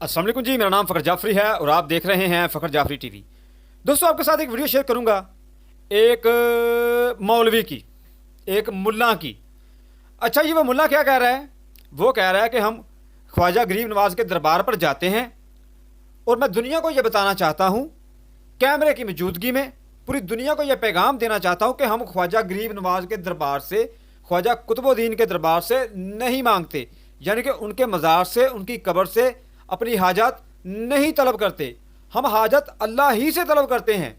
अस्सलाम वालेकुम जी, मेरा नाम फ़खर जाफ़री है और आप देख रहे हैं फ़खर जाफ़री टीवी। दोस्तों, आपके साथ एक वीडियो शेयर करूंगा एक मौलवी की, एक मुल्ला की। अच्छा, ये वो मुल्ला क्या कह रहा है? वो कह रहा है कि हम ख्वाजा गरीब नवाज़ के दरबार पर जाते हैं और मैं दुनिया को ये बताना चाहता हूँ, कैमरे की मौजूदगी में पूरी दुनिया को यह पैगाम देना चाहता हूँ कि हम ख्वाजा गरीब नवाज़ के दरबार से, ख्वाजा कुतुबुद्दीन के दरबार से नहीं मांगते, यानी कि उनके मज़ार से, उनकी कब्र से अपनी हाजत नहीं तलब करते। हम हाजत अल्लाह ही से तलब करते हैं।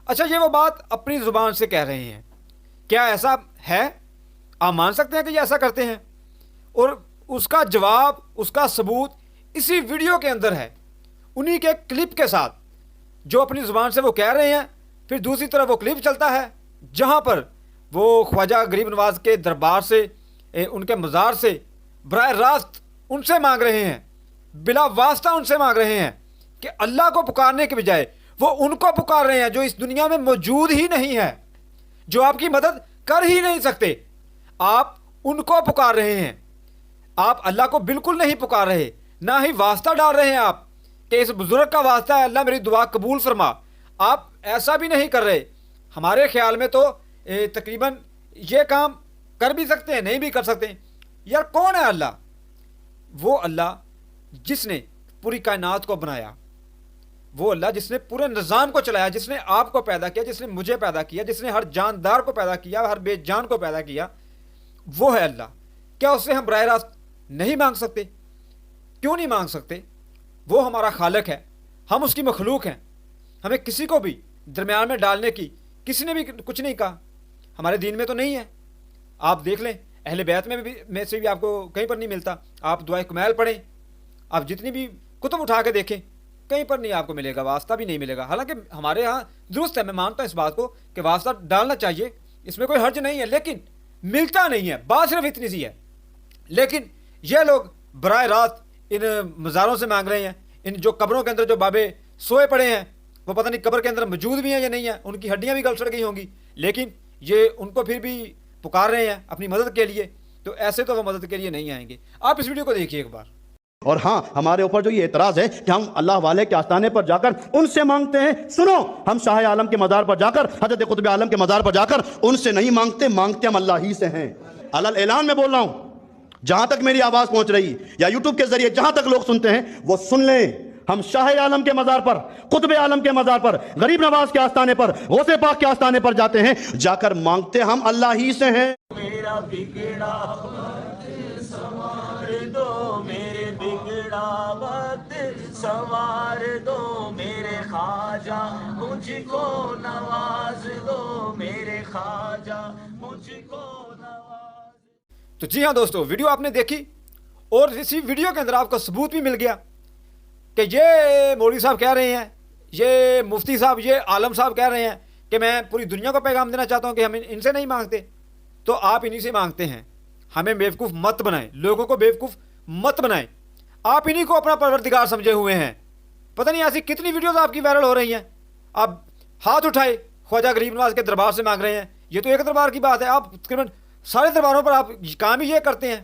अच्छा, ये वो बात अपनी ज़ुबान से कह रहे हैं। क्या ऐसा है? आप मान सकते हैं कि ये ऐसा करते हैं? और उसका जवाब, उसका सबूत इसी वीडियो के अंदर है, उन्हीं के क्लिप के साथ, जो अपनी ज़ुबान से वो कह रहे हैं। फिर दूसरी तरफ वो क्लिप चलता है जहाँ पर वो ख्वाजा गरीब नवाज़ के दरबार से, उनके मज़ार से बराह रास्त उनसे मांग रहे हैं, बिला वास्ता उनसे मांग रहे हैं कि अल्लाह को पुकारने के बजाय वो उनको पुकार रहे हैं जो इस दुनिया में मौजूद ही नहीं है, जो आपकी मदद कर ही नहीं सकते। आप उनको पुकार रहे हैं, आप अल्लाह को बिल्कुल नहीं पुकार रहे, ना ही वास्ता डाल रहे हैं आप कि इस बुजुर्ग का वास्ता है, अल्लाह मेरी दुआ कबूल फरमा। आप ऐसा भी नहीं कर रहे। हमारे ख्याल में तो तकरीबन ये काम कर भी सकते हैं, नहीं भी कर सकते। यार, कौन है अल्लाह? वो अल्लाह जिसने पूरी कायनात को बनाया, वो अल्लाह जिसने पूरे निज़ाम को चलाया, जिसने आपको पैदा किया, जिसने मुझे पैदा किया, जिसने हर जानदार को पैदा किया, हर बेजान को पैदा किया, वो है अल्लाह। क्या उससे हम बराह रास्त नहीं मांग सकते? क्यों नहीं मांग सकते? वो हमारा खालिक है, हम उसकी मखलूक हैं। हमें किसी को भी दरमियान में डालने की किसी ने भी कुछ नहीं कहा। हमारे दीन में तो नहीं है। आप देख लें, अहले बैत में से भी आपको कहीं पर नहीं मिलता। आप दुआए कमैल पढ़ें, आप जितनी भी कुतुब उठा के देखें, कहीं पर नहीं आपको मिलेगा, वास्ता भी नहीं मिलेगा। हालांकि हमारे यहाँ दुरुस्त है, मैं मानता हूँ इस बात को कि वास्ता डालना चाहिए, इसमें कोई हर्ज नहीं है, लेकिन मिलता नहीं है। बात सिर्फ इतनी सी है। लेकिन ये लोग बराह रास्त इन मज़ारों से मांग रहे हैं। इन जो कब्रों के अंदर जो बाबे सोए पड़े हैं, वो पता नहीं कब्र के अंदर मौजूद भी हैं या नहीं है, उनकी हड्डियाँ भी गल सड़ गई होंगी, लेकिन ये उनको फिर भी पुकार रहे हैं अपनी मदद के लिए। तो ऐसे तो वो मदद के लिए नहीं आएंगे। आप इस वीडियो को देखिए एक बार। और हाँ, हमारे ऊपर जो ये एतराज है कि हम अल्लाह वाले के आस्थाने पर जाकर उनसे मांगते हैं, सुनो, हम शाह आलम के मज़ार पर जाकर, हजरत कुतुब आलम के मज़ार पर जाकर उनसे नहीं मांगते, मांगते हम अल्लाह ही से हैं। अलल ऐलान में बोल रहा हूं, जहां तक मेरी आवाज पहुंच रही या यूट्यूब के जरिए जहां तक लोग सुनते हैं वो सुन लें। हम शाह आलम के मज़ार पर, कुतुब आलम के मज़ार पर, गरीब नवाज के आस्थाने पर, गौसे पाक के आस्थाने पर जाते हैं, जाकर मांगते हम अल्लाह ही से हैं। मेरा बिगड़ा वक्त संवार दो, मेरे बिगड़ा वक्त संवार दो, मेरे ख्वाजा मुझको नवाज दो, मेरे ख्वाजा मुझको नवाज। तो जी हाँ दोस्तों, वीडियो आपने देखी और इसी वीडियो के अंदर आपको सबूत भी मिल गया कि ये मौलवी साहब कह रहे हैं, ये मुफ्ती साहब, ये आलम साहब कह रहे हैं कि मैं पूरी दुनिया को पैगाम देना चाहता हूँ कि हम इनसे नहीं मांगते। तो आप इन्हीं से मांगते हैं। हमें बेवकूफ़ मत बनाएं, लोगों को बेवकूफ़ मत बनाएं। आप इन्हीं को अपना परवरदिगार समझे हुए हैं। पता नहीं ऐसी कितनी वीडियोज़ आपकी वायरल हो रही हैं। आप हाथ उठाए ख्वाजा गरीब नवाज के दरबार से मांग रहे हैं। ये तो एक दरबार की बात है, आप तकरीबन सारे दरबारों पर आप काम ही ये करते हैं।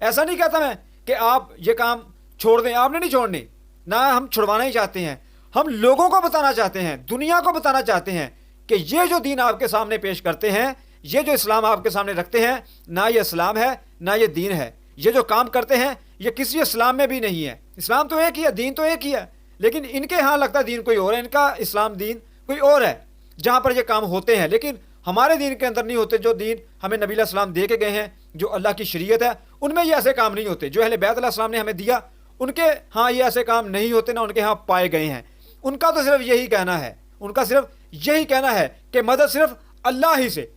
ऐसा नहीं कहता मैं कि आप ये काम छोड़ दें, आपने नहीं छोड़ने, ना हम छुड़वाना ही चाहते हैं। हम लोगों को बताना चाहते हैं, दुनिया को बताना चाहते हैं कि ये जो दीन आपके सामने पेश करते हैं, ये जो इस्लाम आपके सामने रखते हैं, ना ये इस्लाम है ना ये दीन है। ये जो काम करते हैं ये किसी इस्लाम में भी नहीं है। इस्लाम तो एक ही है, दीन तो एक ही है, लेकिन इनके यहाँ लगता है दीन कोई और है, इनका इस्लाम दीन कोई और है जहाँ पर ये काम होते हैं। लेकिन हमारे दीन के अंदर नहीं होते। जो दीन हमें नबी अलैहिस्सलाम दे के गए हैं, जो अल्लाह की शरीयत है, उनमें ये ऐसे काम नहीं होते। जो अहले बैत अलैहिस्सलाम ने हमें दिया, उनके हाँ ये ऐसे काम नहीं होते, ना उनके यहाँ पाए गए हैं। उनका तो सिर्फ यही कहना है, उनका सिर्फ यही कहना है कि मदद सिर्फ अल्लाह ही से।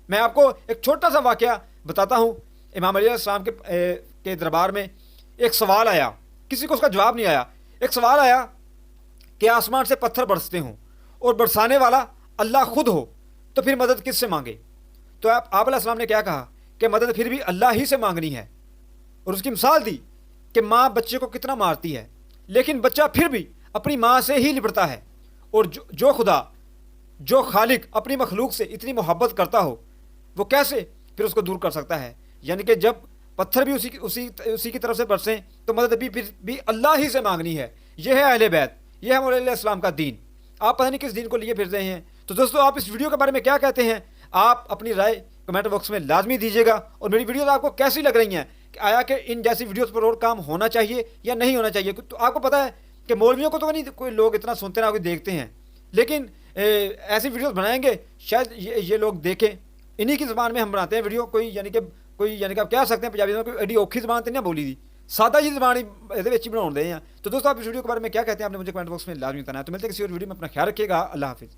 मैं आपको एक छोटा सा वाक़या बताता हूँ। इमाम अली अलैहिस्सलाम के दरबार में एक सवाल आया, किसी को उसका जवाब नहीं आया। एक सवाल आया कि आसमान से पत्थर बरसते हों और बरसाने वाला अल्लाह खुद हो, तो फिर मदद किससे मांगे? तो आप अलैहिस्सलाम ने क्या कहा कि मदद फिर भी अल्लाह ही से मांगनी है। और उसकी मिसाल दी कि माँ बच्चे को कितना मारती है, लेकिन बच्चा फिर भी अपनी माँ से ही लिपटता है। और जो खुदा, जो खालिक अपनी मखलूक से इतनी मोहब्बत करता हो, वो कैसे फिर उसको दूर कर सकता है? यानी कि जब پتھر بھی اسی کی طرف سے برسیں تو مدد بھی اللہ ہی سے مانگنی ہے. یہ ہے اہل بیت, یہ ہے مولا علیہ السلام کا دین. آپ پتہ نہیں کس دین کو لیے پھر رہے ہیں. تو دوستو آپ اس ویڈیو کے بارے میں کیا کہتے ہیں؟ آپ اپنی رائے کمنٹ باکس میں لازمی دیجیے گا. اور میری ویڈیوز آپ کو کیسی لگ رہی ہیں, کہ آیا کہ ان جیسی ویڈیوز پر اور کام ہونا چاہیے یا نہیں ہونا چاہیے؟ تو آپ کو پتہ ہے کہ مولویوں کو تو نہیں کوئی لوگ اتنا سنتے نہ کوئی دیکھتے ہیں, لیکن ایسی ویڈیوز بنائیں گے شاید یہ لوگ دیکھیں. انہی کی زبان میں ہم بناتے ہیں ویڈیو. کوئی یعنی کہ آپ کہہ سکتے ہیں پنجابی میں کوئی ایڈی اوکھی زبان تو نہیں بولی دی, سادہ جی زبان ہی بنا دے ہیں. تو دوستو آپ اس ویڈیو کے بارے میں کیا کہتے ہیں؟ آپ نے مجھے کمنٹ باکس میں لازمی بتانا ہے. تو ملتے ہیں کسی اور ویڈیو میں. اپنا خیال رکھیے گا. اللہ حافظ.